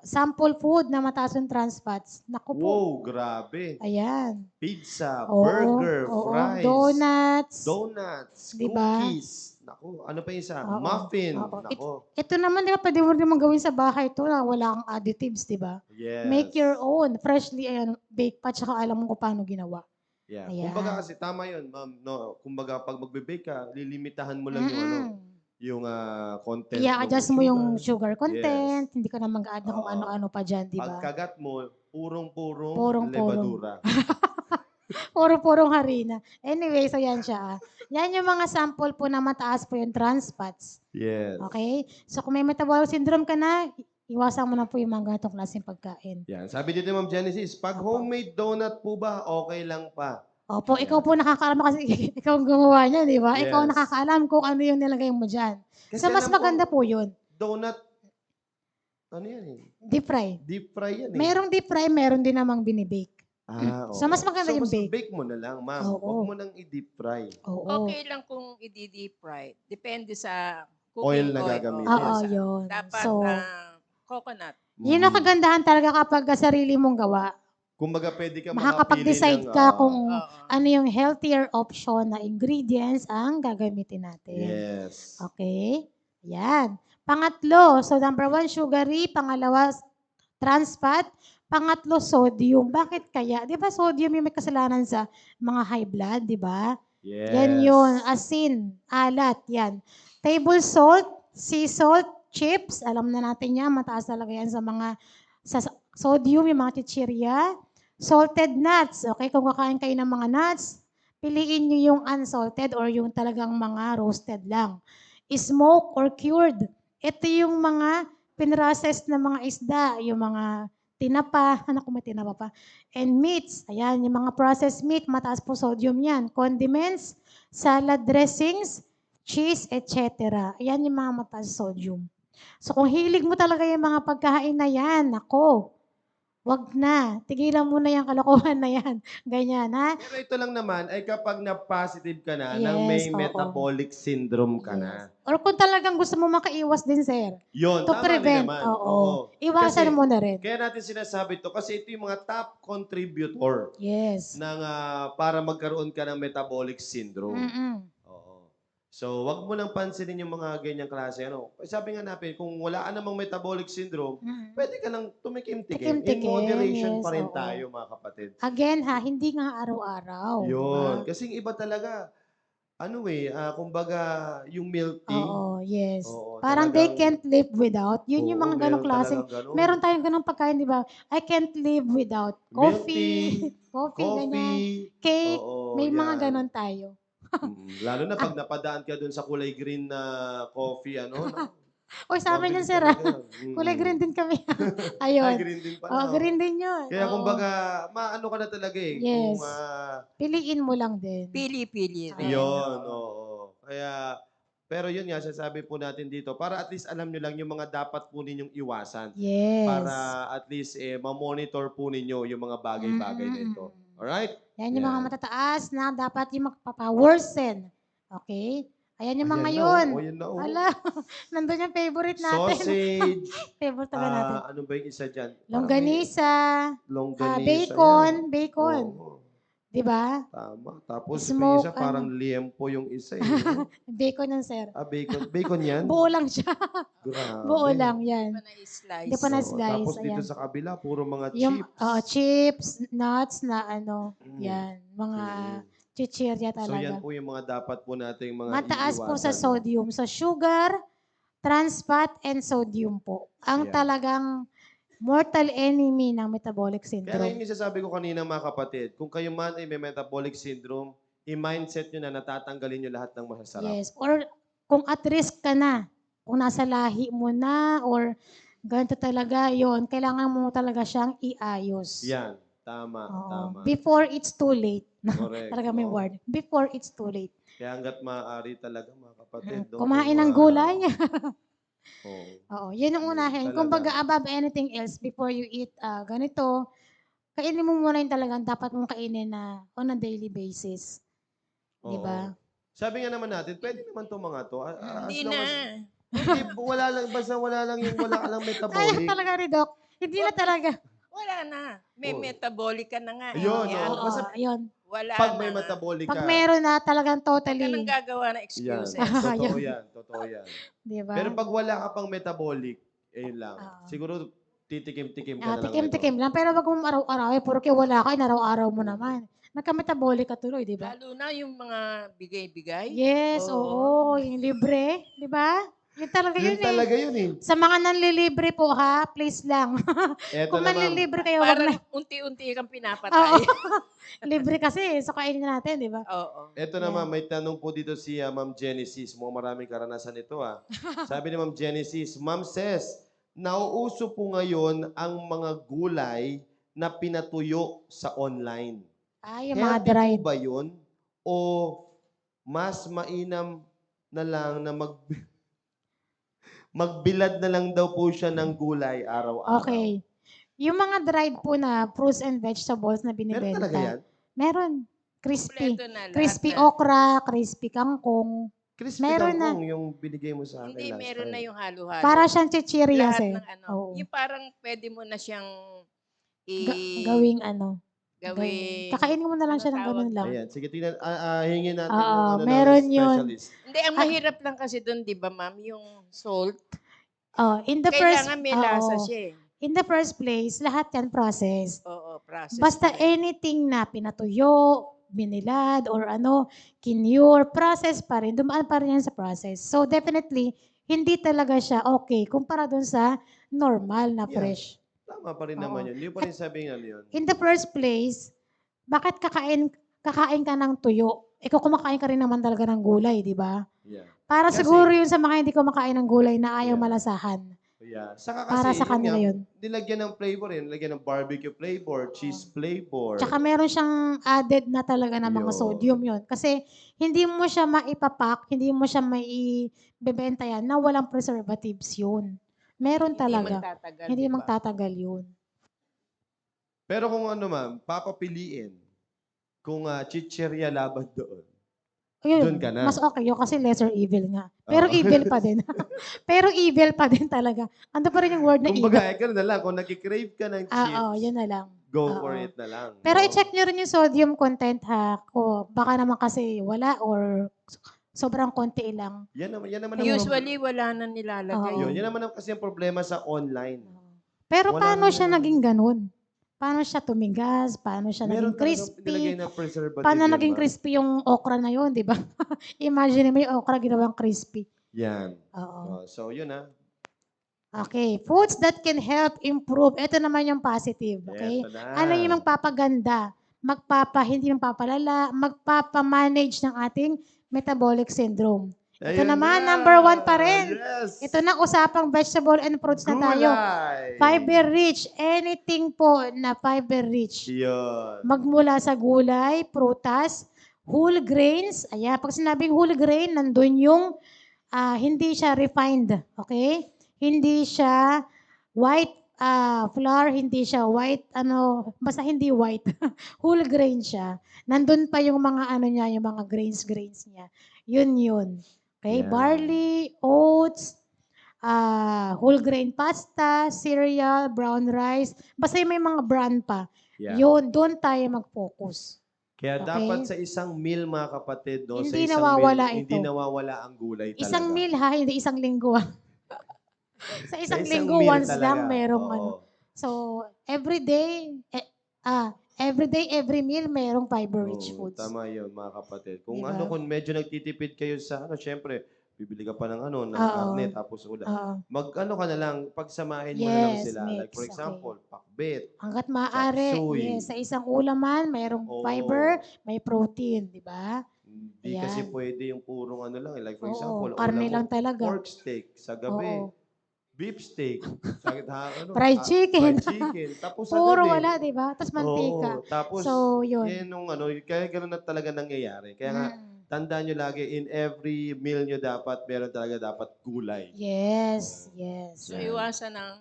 S3: sample food na mataas yung trans fats. Naku po.
S1: Wow, grabe.
S3: Ayan.
S1: Pizza,
S3: Oo,
S1: burger,
S3: oo.
S1: fries,
S3: Donuts.
S1: Diba?
S3: Diba?
S1: Cookies. Naku, ano pa yung isa?
S3: Oo.
S1: Muffin.
S3: Oo.
S1: Naku.
S3: Ito naman, di ba, pwede mo naman gawin sa bahay ito na wala kang additives, di ba?
S1: Yes.
S3: Make your own. Freshly bake pa, tsaka alam mo kung paano ginawa.
S1: Yeah.
S3: Ayan.
S1: Kumbaga kasi tama yun, ma'am. No, kumbaga pag magbe-bake ka, lilimitahan mo lang yung content.
S3: I-adjust mo yung sugar
S1: Yes.
S3: content, hindi ka na mag-add na kung
S1: Oo.
S3: ano-ano pa dyan, di ba?
S1: Pagkagat mo, purong-purong
S3: Purong-purong.
S1: levadura.
S3: Puro-purong harina. Anyway, so yan siya. Yan yung mga sample po na mataas po yung trans fats.
S1: Yes.
S3: Okay? So kung may metabolic syndrome ka na, iwasan mo na po yung mga ganitong klaseng pagkain.
S1: Yan. Sabi dito ni Ma'am Genesis, pag homemade donut po ba, okay lang pa?
S3: Opo, ikaw po nakakaalam kasi ikaw ang gumawa niya, di ba?
S1: Yes.
S3: Ikaw ang nakakaalam kung ano yung nilagay mo dyan.
S1: Kasi
S3: So, mas
S1: alam ko,
S3: maganda po yun.
S1: donut, ano yan eh?
S3: Deep fry.
S1: Deep fry yan eh.
S3: Merong deep fry, meron din namang binibake.
S1: oo.
S3: So, mas maganda yung
S1: mas
S3: bake.
S1: bake mo na lang, ma'am.
S3: Oo.
S1: Huwag mo nang i-deep fry.
S3: Oo.
S2: Okay lang kung i-deep fry. Depende sa
S1: Oil
S2: cooking
S1: na
S2: oil.
S1: gagamitin.
S3: Oo, yun.
S2: Dapat
S3: So,
S2: coconut.
S3: yun ang kagandahan talaga kapag sarili mong gawa.
S1: Kumbaga, pwede ka
S3: Makakapag-decide
S1: makapili ng,
S3: ka kung
S2: Oo.
S3: ano yung healthier option na ingredients ang gagamitin natin.
S1: Yes.
S3: Okay? Ayan. Pangatlo, so number 1, sugary. Pangalawa, trans fat. Pangatlo, sodium. Bakit kaya? Di ba sodium yung may kasalanan sa mga high blood, di ba?
S1: Yes.
S3: Yan yun. Asin, alat, yan. Table salt, sea salt, chips. Alam na natin yan. Mataas talaga yan sa mga sa sodium, yung mga chichirya. Salted nuts. Okay, kung kakain kayo ng mga nuts, piliin nyo yung unsalted or yung talagang mga roasted lang. Smoke or cured. Ito yung mga pinrocess na mga isda, yung mga tinapa, kung may tinapa pa, and meats. Ayan, yung mga processed meat, mataas po sodium yan. Condiments, salad dressings, cheese, etc. Ayan yung mga mataas sodium. So kung hilig mo talaga yung mga pagkain na yan, ako, Wag na. Tigilan mo na yung kalokohan na yan. Ganyan, ha?
S1: Pero ito lang naman ay kapag na-positive ka na ng
S3: Yes,
S1: may
S3: oo.
S1: metabolic syndrome ka
S3: Yes.
S1: na.
S3: Or kung talagang gusto mo makaiwas din, sir.
S1: Yun,
S3: To
S1: tama din
S3: prevent,
S1: naman.
S3: oo.
S1: Oo.
S3: Iwasan mo na rin.
S1: Kaya natin sinasabi to kasi ito yung mga top contributor
S3: Yes.
S1: ng para magkaroon ka ng metabolic syndrome.
S3: Mm-mm.
S1: Oo. So, wag mo lang pansinin yung mga ganyang klase. Ano? Sabi nga natin, kung wala ka namang metabolic syndrome,
S3: Mm.
S1: pwede ka lang tumikim-tikim. In
S3: Tikim-tikim,
S1: moderation
S3: yes,
S1: pa rin
S3: oo.
S1: tayo, mga kapatid.
S3: Again, ha, hindi nga araw-araw, di ba?
S1: Yun. Kasi iba talaga. Kumbaga, yung milk tea,
S3: Oo, yes.
S1: oo,
S3: Parang they
S1: talagang,
S3: can't live without. Yun yung
S1: oo,
S3: mga ganong
S1: meron
S3: klaseng,
S1: talagang ganun.
S3: meron tayong ganong pagkain, di ba? I can't live without
S1: Milk
S3: coffee,
S1: tea,
S3: coffee, ganyan,
S1: coffee,
S3: cake,
S1: oo,
S3: may mga
S1: yan.
S3: ganon tayo.
S1: Lalo na pag napadaan ka dun sa kulay green na coffee, ano, no?
S3: Uy, sa amin
S1: Mabilis
S3: yan, sir,
S1: talaga yun.
S3: kulay green din kami.
S1: Ay,
S3: Ayun.
S1: green din pala.
S3: Oh,
S1: Oh.
S3: green din yun.
S1: Kaya
S3: Oo.
S1: kumbaga, maano ka na talaga eh.
S3: Yes. Piliin mo lang din.
S2: Pili-pili rin.
S1: Yun,
S2: Oo.
S1: oo. Kaya, pero yun nga, sasabi po natin dito, para at least alam nyo lang yung mga dapat po ninyong iwasan.
S3: Yes.
S1: Para at least ma-monitor po ninyo yung mga bagay-bagay na ito. Alright?
S3: Yan yung mga matataas na dapat yung magpapa-worsen. Okay? Ayan yung mga yun.
S1: Oh, yan na, oh.
S3: Ala, nandun yung favorite natin.
S1: Sausage.
S3: Favorite talaga natin.
S1: Ano ba yung isa dyan?
S3: Longganisa,
S1: Longganisa.
S3: bacon,
S1: yan.
S3: bacon.
S1: Oo,
S3: Di ba?
S1: tama. Tapos yung
S3: Smoke,
S1: isa parang liempo yung isa. Eh.
S3: Bacon yan, sir.
S1: Bacon. Bacon yan?
S3: Buo lang siya.
S1: Grabe.
S3: Buo lang yan.
S2: Hindi pa na-slice.
S3: Hindi pa
S1: Oo,
S3: na-slice.
S1: tapos dito
S3: Ayan.
S1: sa kabila, puro mga
S3: Yung
S1: chips.
S3: chips, nuts na ano,
S1: Mm.
S3: yan, mga
S1: Mm.
S3: chichirya
S1: So yan
S3: talaga.
S1: po yung mga dapat po nating mga
S3: Mataas po sa
S1: iiwasan.
S3: sodium, sa sugar, trans fat, and sodium po. Ang
S1: Yeah.
S3: talagang mortal enemy ng metabolic
S1: Kaya
S3: syndrome.
S1: ngayon yung sasabi ko kanina mga kapatid, kung kayo man ay may metabolic syndrome, i-mindset nyo na natatanggalin nyo lahat ng masasarap.
S3: Yes. Or kung at risk ka na, kung nasa lahi mo na, or ganito talaga, yon, kailangan mo talaga siyang iayos.
S1: Yan. Tama.
S3: Oo.
S1: Tama.
S3: Before it's too late.
S1: Correct.
S3: Talaga may
S1: Oo.
S3: word. Before it's too late.
S1: Kaya hanggat maaari talaga mga kapatid. no,
S3: Kumain
S1: kung,
S3: ng gulay.
S1: oo.
S3: Oo, yun ang unahin.
S1: talaga.
S3: Kumbaga, above anything else, before you eat ganito, kainin mo muna yung talagang dapat mong kainin na on a daily basis. Di ba?
S1: Oo. Sabi nga naman natin, pwede naman itong mga to. As
S2: Hindi
S1: long
S2: na.
S1: as- Hindi, wala lang, basta wala lang yung wala ka lang
S3: Kaya
S1: metabolic.
S3: talaga rin, Doc. Hindi na talaga.
S2: Wala na. May
S1: Oo.
S2: metabolic ka na nga.
S1: Ayun,
S2: Yan.
S1: oo. Basta
S3: Yun.
S2: Wala
S1: pag
S2: na.
S1: may metabolic
S3: Pag
S1: ka.
S3: meron na talagang
S2: Huwag ka nang
S3: totally,
S2: gagawa ng
S1: Yan.
S2: excuses.
S1: Totoo yan. Totoo yan.
S3: di ba?
S1: Pero pag wala ka pang metabolic, ayun lang.
S3: Oo.
S1: Siguro titikim-tikim ka na lang.
S3: Tikim-tikim lang. Pero wag mong araw-araw, porque wala ka, inaraw-araw mo naman. Nagka-metabolic ka tuloy, di ba?
S2: Lalo na yung mga bigay-bigay.
S3: Yes, oo. Yung libre, di ba? Yun talaga
S1: Yun
S3: yun
S1: talaga yun eh.
S3: Sa mga nanlilibre po ha, please lang.
S1: Eto
S3: Kung
S1: na ma'am.
S3: manlilibre kayo, wag
S2: Parang
S3: na.
S2: unti-unti kang
S3: Oo.
S2: pinapatay.
S3: Libre kasi, so kainin natin, di ba?
S2: Oo.
S1: Eto na ma'am, may tanong po dito si Ma'am Genesis. Maraming karanasan ito Sabi ni Ma'am Genesis, Ma'am says, nauuso po ngayon ang mga gulay na pinatuyo sa online.
S3: Yung mga
S1: Healthy
S3: dried.
S1: po ba yun? O mas mainam na lang na magbilad na lang daw po siya ng gulay araw-araw?
S3: Okay. Yung mga dried po na fruits and vegetables na
S1: Meron
S3: binibenta.
S1: talaga yan?
S3: Meron. Crispy.
S2: Kompleto na. Lahat
S3: Crispy
S2: na.
S3: okra, crispy kangkong.
S1: Crispy
S3: Meron
S1: kangkong yung binigay mo sa akin
S2: Hindi,
S1: last
S2: meron
S1: time.
S2: na yung halo-halo.
S3: Para siyang chichirya
S2: Lahat
S3: eh.
S2: ng ano.
S3: Oo.
S2: Yung parang pwede mo na siyang
S3: Gawing ano.
S2: gawing...
S3: Kakainin mo na lang
S2: ano
S3: siya ng
S2: tawag
S3: ganun lang.
S1: Ayan, sige, tingnan, hingin natin
S3: Oo,
S1: yung ano
S3: meron
S1: ng
S3: yun.
S1: specialist.
S2: Hindi, ang mahirap lang kasi doon, di ba ma'am, yung salt.
S3: In the first,
S2: Kailangan may lasa
S3: oo.
S2: siya eh.
S3: In the first place, lahat yan processed.
S2: Oo, process.
S3: Basta
S2: pa rin.
S3: anything na pinatuyo, binilad, or kinure, process pa rin. Dumaan pa rin yan sa process. So definitely, hindi talaga siya okay kumpara dun sa normal na
S1: Yeah.
S3: fresh.
S1: Tama pa rin
S3: Oo.
S1: naman yun. Hindi pa rin sabihin ano yun.
S3: In the first place, bakit kakain ka ng tuyo? Ikaw kumakain ka rin naman talaga ng gulay, di ba?
S1: Yeah.
S3: Para
S1: Kasi-
S3: siguro yun sa mga hindi kumakain ng gulay na ayaw
S1: Yeah.
S3: malasahan.
S1: Yeah. Saka
S3: Para
S1: kasi,
S3: sa kanila
S1: nga,
S3: yun.
S1: nilagyan ng flavor yun. Nilagyan ng barbecue flavor, cheese flavor.
S3: Tsaka meron siyang added na talaga na mga
S1: Yun.
S3: sodium yun. Kasi hindi mo siya maipapak, hindi mo siya maibebenta yan na walang preservatives yun. Meron
S2: Hindi
S3: talaga.
S2: magtatagal.
S3: Hindi
S2: di ba?
S3: magtatagal yun.
S1: Pero kung ano ma'am, papapiliin, kung chichirya laban doon, doon
S3: Ayun,
S1: ka na.
S3: mas okay yun kasi lesser evil nga. Pero
S1: Oo.
S3: evil pa din. Pero evil pa din talaga. Ando pa rin yung word na evil.
S1: Kumbaga, ganun na lang. Kung nag-crave ka ng
S3: Oo,
S1: chips,
S3: yun na lang.
S1: go
S3: Oo.
S1: for it na lang.
S3: Pero
S1: no?
S3: i-check nyo rin yung sodium content ha. Baka naman kasi wala or sobrang konti lang.
S1: Yan naman
S2: Usually, wala na nilalagay.
S3: Oo.
S1: Yan naman kasi ang problema sa online.
S3: Pero
S1: Wala
S3: paano
S1: na-
S3: siya naging ganun? Paano siya tumigas? Paano siya
S1: Meron
S3: naging
S1: talagang nilagay
S3: crispy?
S1: na preservative
S3: Paano
S1: yan,
S3: naging
S1: ma'am.
S3: crispy yung okra na yun, di ba? Imagine mo yung okra ginawang crispy.
S1: Yan.
S3: Oo.
S1: So, yun
S3: Okay. Foods that can help improve. Ito naman yung positive. Okay?
S1: Eto na.
S3: Ano yung magpapaganda? Hindi magpapalala, magpapamanage ng ating metabolic syndrome. Ito
S1: Ayan
S3: naman,
S1: na.
S3: number 1 pa rin.
S1: Yes.
S3: Ito na usapang vegetable and fruits na tayo.
S1: Gulay.
S3: Fiber rich. Anything po na fiber rich.
S1: Yun.
S3: Magmula sa gulay, prutas, whole grains. Ayan, pag sinabing whole grain, nandun yung hindi siya refined. Okay? Hindi siya white flour, hindi siya white, basta hindi white. Whole grain siya. Nandun pa yung mga niya, yung mga grains niya. Yun. Okay?
S1: Yan.
S3: Barley, oats, whole grain pasta, cereal, brown rice. Basta yung may mga brand pa.
S1: Yan.
S3: Yun, doon tayo mag-focus.
S1: Kaya
S3: Okay.
S1: dapat sa isang meal, mga kapatid, no,
S3: Hindi
S1: sa isang
S3: nawawala
S1: meal, hindi
S3: ito.
S1: nawawala ang gulay talaga.
S3: Isang meal ha, hindi isang linggo. Sa isang
S1: isang
S3: linggo,
S1: meal
S3: once
S1: talaga.
S3: lang merong
S1: Oo.
S3: So, every day, every meal merong fiber-rich
S1: Oo,
S3: foods.
S1: tama yun, mga kapatid. Kung
S3: Diba?
S1: kung medyo nagtitipid kayo sa syempre, bibili ka pa ng ng
S3: Oo.
S1: karne, tapos ulam.
S3: Oo.
S1: Ka na lang, pagsamahin mo na lang
S3: Yes,
S1: sila. Like
S3: mix,
S1: for example, pakbet,
S3: Hanggat maaari,
S1: chapsuy.
S3: yes, sa isang ulaman, mayroong
S1: Oo.
S3: fiber, may protein, di ba?
S1: Hindi kasi
S3: Ayan.
S1: pwede yung purong lang. Like for
S3: Oo,
S1: example,
S3: karne
S1: ulam mo,
S3: lang talaga.
S1: pork steak sa gabi.
S3: Oo.
S1: Beef steak.
S3: Fried chicken.
S1: Fried chicken. Tapos sa
S3: Puro
S1: gabi.
S3: wala, di ba? Tapos mantika.
S1: Oo. Tapos,
S3: So, yun.
S1: yan kaya gano'n na talaga nangyayari. Kaya nga, tandaan nyo lagi, in every meal nyo dapat gulay.
S3: Yes.
S2: So, iwasan ng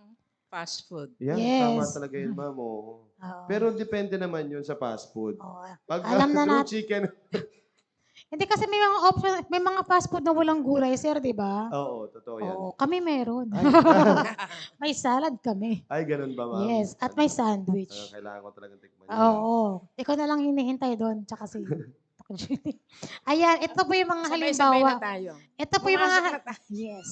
S2: fast food.
S1: Yan,
S3: Yes.
S1: tama talaga yun, ma'am. Oo.
S3: Oo.
S1: Pero depende naman yun sa fast food.
S3: Oo.
S1: Pag
S3: Alam na
S1: true
S3: natin.
S1: chicken,
S3: Hindi kasi may mga option, may mga fast food na walang gulay, sir, di ba?
S1: oo, totoo yan.
S3: Oo, kami meron. May salad kami.
S1: Ay, ganun ba, ma'am?
S3: Yes, at may sandwich.
S1: Kailangan ko talagang tikman yun.
S3: Oo. Ikaw na lang hinihintay doon, tsaka si Ayan, ito po yung mga
S2: Sabay-sabay
S3: halimbawa.
S2: na tayo.
S3: Ito po yung mga
S2: Pumasok na tayo.
S3: Yes.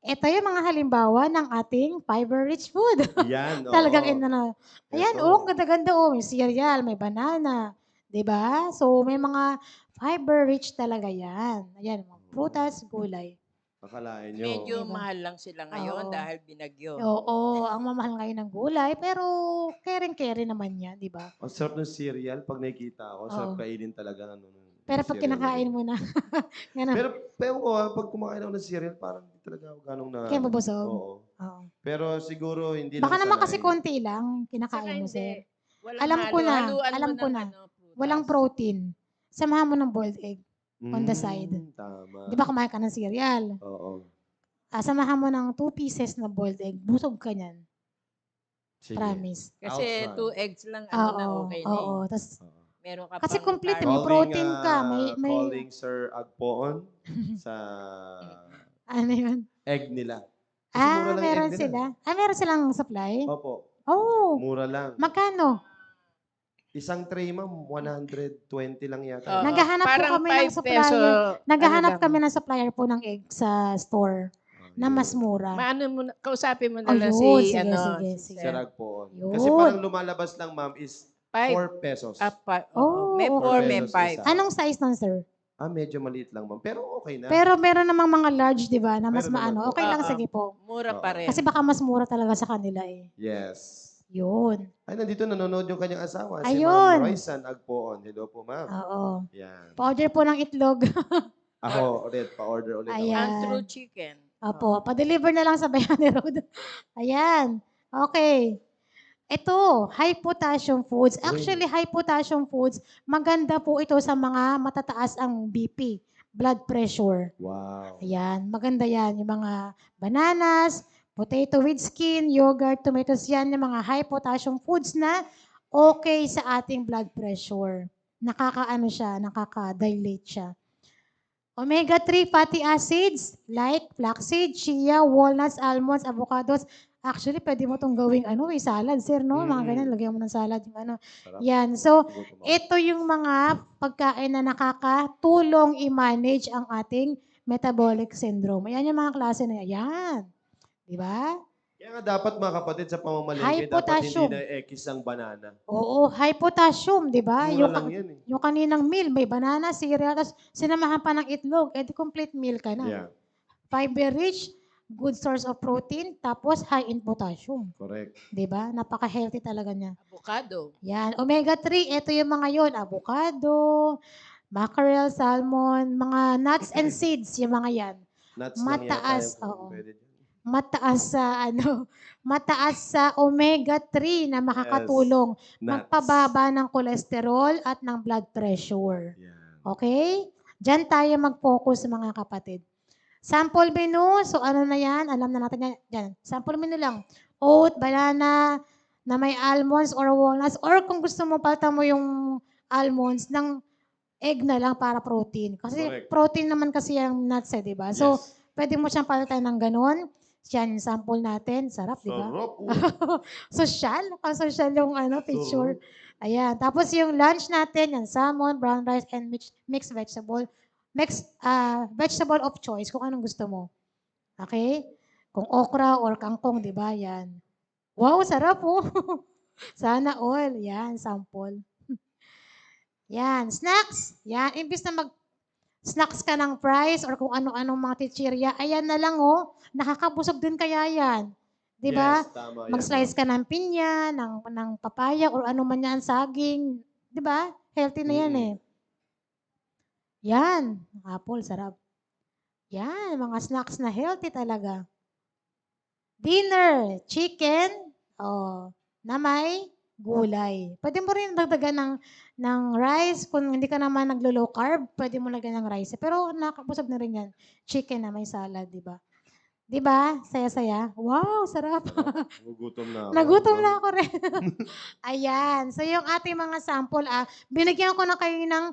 S3: Ito yung mga halimbawa ng ating fiber-rich food.
S1: Yan, oo.
S3: Talagang Ayan,
S1: Ito.
S3: ang ganda-ganda. May cereal, may banana. 'Di ba? So, may mga fiber-rich talaga yan. Ayan, mga prutas, gulay.
S1: Akalain nyo.
S2: Medyo
S3: Diba?
S2: mahal lang sila ngayon
S3: Oo.
S2: dahil binagyo.
S3: Oo, ang mamahal ngayon ng gulay, pero caring-carry naman yan, di ba?
S1: Ang sarap ng cereal. Pag nakikita ako, sarap
S3: Oo.
S1: kainin talaga.
S3: Pero pag kinakain mo na, ganun.
S1: Pero pag kumakain ako ng cereal, parang hindi talaga ako ganong na...
S3: Kaya mabusog?
S1: Oo.
S3: Oo.
S1: Pero siguro hindi
S3: Baka
S1: lang
S3: naman kasi
S1: sanay.
S3: konti lang
S2: Saka
S3: kinakain mo,
S2: hindi.
S3: sir.
S2: Walang
S3: Alam ko na,
S2: haluan
S3: alam
S2: mo
S3: ko
S2: ng
S3: na.
S2: prutas.
S3: Walang protein. Samahan mo ng boiled egg. on the side.
S1: Tama.
S3: Di ba kumain ka ng cereal?
S1: Oo.
S3: Samahan mo ng 2 pieces na boiled egg. Busog ka niyan.
S1: Sige.
S3: Promise.
S2: Kasi
S1: I'll
S2: 2 eggs lang,
S3: Oo,
S2: na okay na
S3: oo.
S2: eh.
S3: Tas,
S1: Oo.
S2: Meron ka
S3: Kasi
S2: pang
S3: complete,
S2: carb.
S3: may protein ka. May
S1: Calling Sir Agpoon sa
S3: ano yun?
S1: egg nila. Kasi mura lang
S3: Meron
S1: egg nila.
S3: sila. Meron silang supply?
S1: Opo.
S3: Oh,
S1: Mura lang.
S3: magkano?
S1: Isang tray, ma'am, 120 lang yata.
S2: Oo.
S3: Naghahanap po
S2: Parang
S3: kami ng
S2: 5
S3: supplier.
S2: peso.
S3: Naghahanap
S2: ano lang.
S3: kami ng supplier po ng egg sa store na mas mura.
S2: Maano mo, kausapin mo na lang
S3: Ayun,
S2: si,
S3: sige,
S2: ano,
S3: sige,
S2: si
S3: sige.
S1: Sir
S2: Sir.
S1: Agpoon.
S3: Yun.
S1: Kasi parang lumalabas lang, ma'am, is 4
S2: 5.
S1: pesos.
S3: Oh,
S2: May 4, may
S1: pesos
S2: 5.
S1: isa.
S3: Anong size nun, sir?
S1: Medyo maliit lang, ma'am. Pero okay na.
S3: Pero meron namang mga large, di ba, na mas
S1: Meron naman
S3: maano.
S1: po.
S3: Okay lang,
S2: Oo.
S3: sige po.
S2: Mura
S1: Oo.
S2: pa rin.
S3: Kasi baka mas mura talaga sa kanila eh.
S1: Yes.
S3: Yun.
S1: Ay, nandito nanonood yung kanyang asawa. Si
S3: Ayun.
S1: Ma'am Roysan Agpoon. Hello po, ma'am.
S3: Oo.
S1: Yan.
S3: Pa-order po ng itlog.
S1: Ako ulit, pa-order ulit.
S3: Ayan.
S2: Ang true chicken.
S3: Opo, pa-deliver na lang sa Bayani Road. Ayan. Okay. Ito, high potassium foods. Actually, high potassium foods, maganda po ito sa mga matataas ang BP, blood pressure.
S1: Wow.
S3: Ayan, maganda yan. Yung mga bananas, potato with skin, yogurt, tomatoes yan, yung mga high potassium foods na okay sa ating blood pressure. Nakakaano siya, nakaka-dilate siya. Omega-3 fatty acids like flaxseed, chia, walnuts, almonds, avocados. Actually, pwede mo 'tong gawing salad, sir, 'no? Mga ganyan, lagyan mo ng salad yung ano.
S1: Sarap.
S3: Yan. So,
S1: Gutom ako.
S3: ito yung mga pagkain na nakakatulong i-manage ang ating metabolic syndrome. Ayan yung mga klase na yan. Di ba?
S1: Kaya nga dapat mga kapatid sa
S3: High
S1: pamamalengke, dapat hindi
S3: potassium.
S1: na ekis ang banana.
S3: Oo, high potassium, di ba?
S1: Mura lang yan eh.
S3: Yung kaninang meal, may banana, cereal, tapos sinamahan pa ng itlog, edi complete meal ka na.
S1: Yeah,
S3: Fiber rich, good source of protein, tapos high in potassium.
S1: correct.
S3: 'Di ba? Napaka-healthy talaga niya.
S2: Avocado.
S3: Yan, omega-3, ito yung mga yon, avocado, mackerel, salmon, mga nuts and seeds, yung mga yan.
S1: Nuts lang yata
S3: Mataas,
S1: yung
S3: oo.
S1: pwede dyan.
S3: Mataas sa mataas sa omega-3 na makakatulong
S1: Nuts.
S3: magpababa ng kolesterol at ng blood pressure.
S1: Yan.
S3: Okay? Diyan tayo mag-focus mga kapatid. Sample menu, so ano na yan? Alam na natin yan. Sample menu lang. Oat, banana, na may almonds or walnuts. Or kung gusto mo, palitan mo yung almonds ng egg na lang para protein. Kasi
S1: Correct.
S3: protein naman kasi yung nuts di ba? So,
S1: Yes.
S3: pwede mo siyang palitan ng ganun. Yan yung sample natin. Sarap, di ba?
S1: Sarap.
S3: Social. Social yung picture.
S1: Sarap.
S3: Ayan. Tapos yung lunch natin, yan salmon, brown rice, and mixed vegetable. Vegetable of choice kung anong gusto mo. Okay? Kung okra or kangkong, di ba? Yan. Wow, sarap oh. Sana all. Yan, sample. Yan. Snacks. Yan. Imbis na snacks ka ng fries or kung ano-anong mga chichirya, ayan na lang oh. Nakakabusog din kaya yan. Di ba?
S1: Yes, tama yan.
S3: Mag-slice ka ng pinya, ng papaya, or ano man yan, saging. Di ba? Healthy na yan eh. Yan. Apple, sarap. Yan, mga snacks na healthy talaga. Dinner, chicken, na may gulay. Pwede mo rin dagdagan ng rice. Kung hindi ka naman naglo-low carb, pwede mo lagyan ng rice. Pero nakakabusog na rin yan. Chicken na may salad, di ba? Di ba? Saya-saya. Wow, sarap.
S1: Nagugutom na ako.
S3: Nagutom na ako rin. Ayan. So, yung ating mga sample, binigyan ko na kayo ng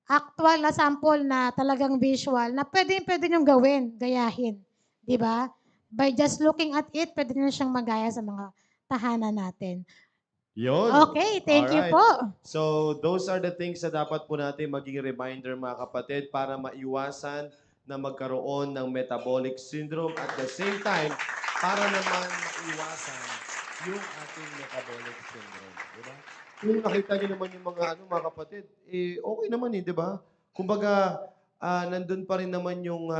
S3: actual na sample na talagang visual na pwede niyong gawin, gayahin. Di ba? By just looking at it, pwede niyo siyang magaya sa mga tahanan natin.
S1: Yun.
S3: Okay, thank you
S1: Alright.
S3: po.
S1: So, those are the things na dapat po natin maging reminder mga kapatid para maiwasan na magkaroon ng metabolic syndrome at the same time, para naman maiwasan yung ating metabolic syndrome. Diba? Kung nakita niyo naman yung mga kapatid, okay naman di ba? Kumbaga, nandun pa rin naman yung,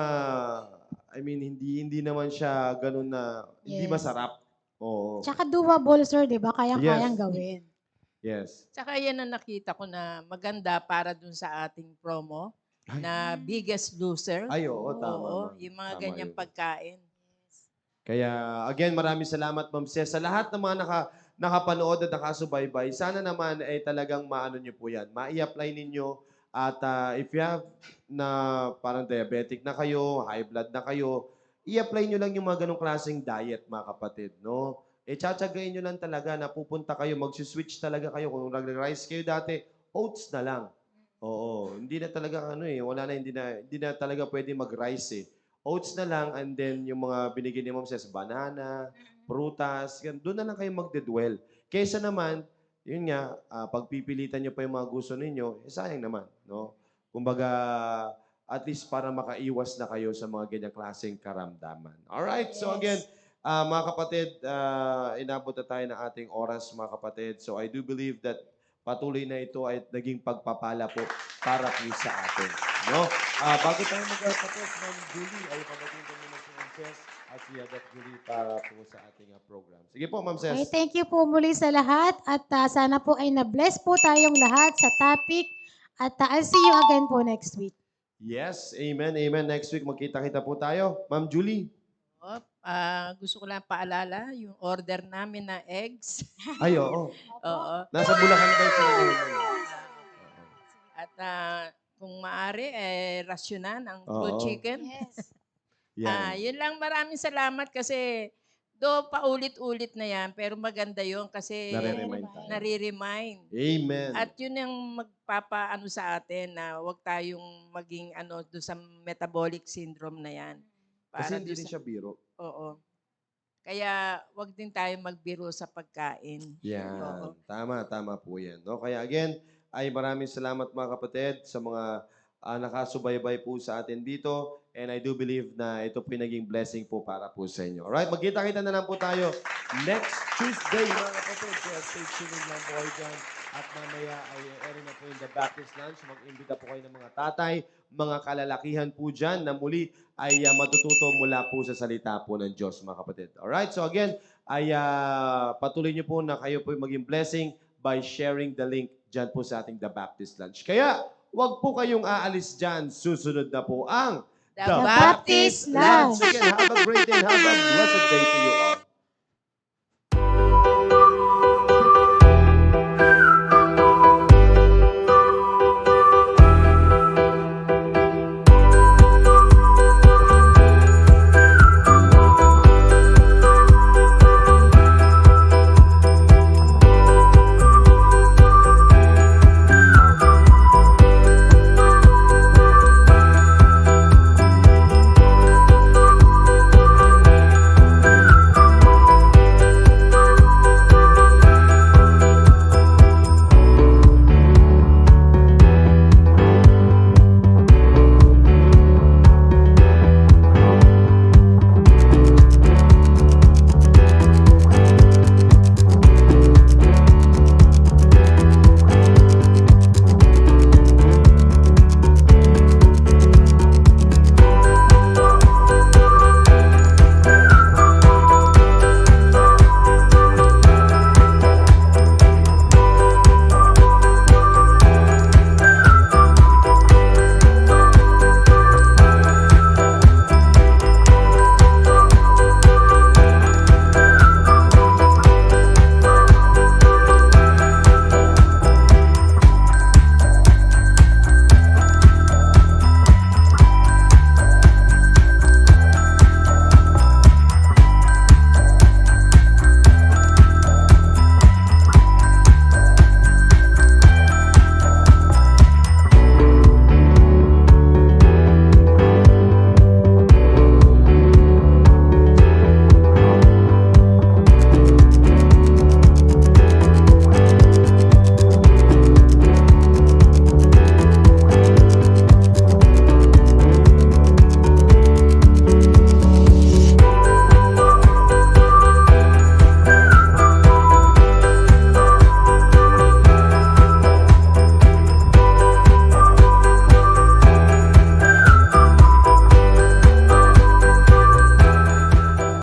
S1: hindi naman siya ganun na, hindi
S3: Yes.
S1: masarap. Oo.
S3: Tsaka doable, sir, di ba? Kayang-kayang
S1: Yes.
S3: gawin.
S1: Yes.
S2: Tsaka yan ang nakita ko na maganda para dun sa ating promo na Biggest Loser.
S1: Ay, oo, tama.
S2: Oo,
S1: ma'am.
S2: yung mga
S1: Tama
S2: ganyang
S1: yun.
S2: pagkain.
S1: Kaya, again, maraming salamat, Ma'am Ces. Sa lahat ng mga nakapanood at nakasubaybay, sana naman ay talagang maano nyo po yan. Ma-i-apply ninyo at if you have na parang diabetic na kayo, high blood na kayo, i-apply nyo lang yung mga ganong klaseng diet, mga kapatid, no? Tsatsagayin nyo lang talaga na pupunta kayo, mag-switch talaga kayo. Kung nag-rice kayo dati, oats na lang. Oo, hindi na talaga hindi na talaga pwede mag-rice eh. Oats na lang and then yung mga binigyan ni Ma'am Ces, banana, prutas, yan, doon na lang kayo magdedwell. Kaysa naman, yun nga, pagpipilitan nyo pa yung mga gusto ninyo, sayang naman, no? Kumbaga, at least para makaiwas na kayo sa mga ganyang klaseng karamdaman. Alright, so again, mga kapatid, inabot na tayo ng ating oras, mga kapatid. So I do believe that patuloy na ito ay naging pagpapala po para po sa atin. No? Bago tayo magtatapos, Ma'am Julie, ay pagating ko muna si Ma'am Ces at si Agat Julie para po sa ating program. Sige po, Ma'am Ces.
S3: Okay, thank you po muli sa lahat at sana po ay na-bless po tayong lahat sa topic at I'll see you again po next week.
S1: Yes, amen, amen. Next week, magkita-kita po tayo. Ma'am Julie.
S2: Gusto ko lang paalala yung order namin na eggs.
S1: Ay, oo.
S2: Oo.
S1: Nasa Bulacan daw sila ngayon.
S2: At kung maaari, rasyonan ang
S1: Oo.
S2: fruit chicken.
S3: Yes.
S1: Yan.
S2: Yun lang, maraming salamat kasi Do paulit-ulit na yan, pero maganda yun kasi
S1: Nare-remind tayo.
S2: nare-remind.
S1: Amen.
S2: At yun ang magpapaano sa atin na huwag tayong maging ano do sa metabolic syndrome na yan.
S1: Kasi hindi
S2: doon
S1: rin siya biro.
S2: Oo. Kaya wag din tayo magbiro sa pagkain.
S1: Yan.
S2: Oo.
S1: Tama po yan. No? Kaya again, ay maraming salamat mga kapatid sa mga nakasubaybay po sa atin dito. And I do believe na ito po yung naging blessing po para po sa inyo. Alright, magkita-kita na lang po tayo next Tuesday mga kapatid. Kaya stay tuned lang po kayo dyan. At mamaya ay airing na po yung The Baptist Lunch. Mag-imbita po kayo ng mga tatay, mga kalalakihan po dyan na muli ay matututo mula po sa salita po ng Diyos mga kapatid. Alright, so again, ay patuloy niyo po na kayo po maging blessing by sharing the link dyan po sa ating The Baptist Lunch. Kaya, wag po kayong aalis dyan. Susunod na po ang
S2: The
S3: Baptist Lunch.
S1: Again, have a great day and have a blessed day to you all.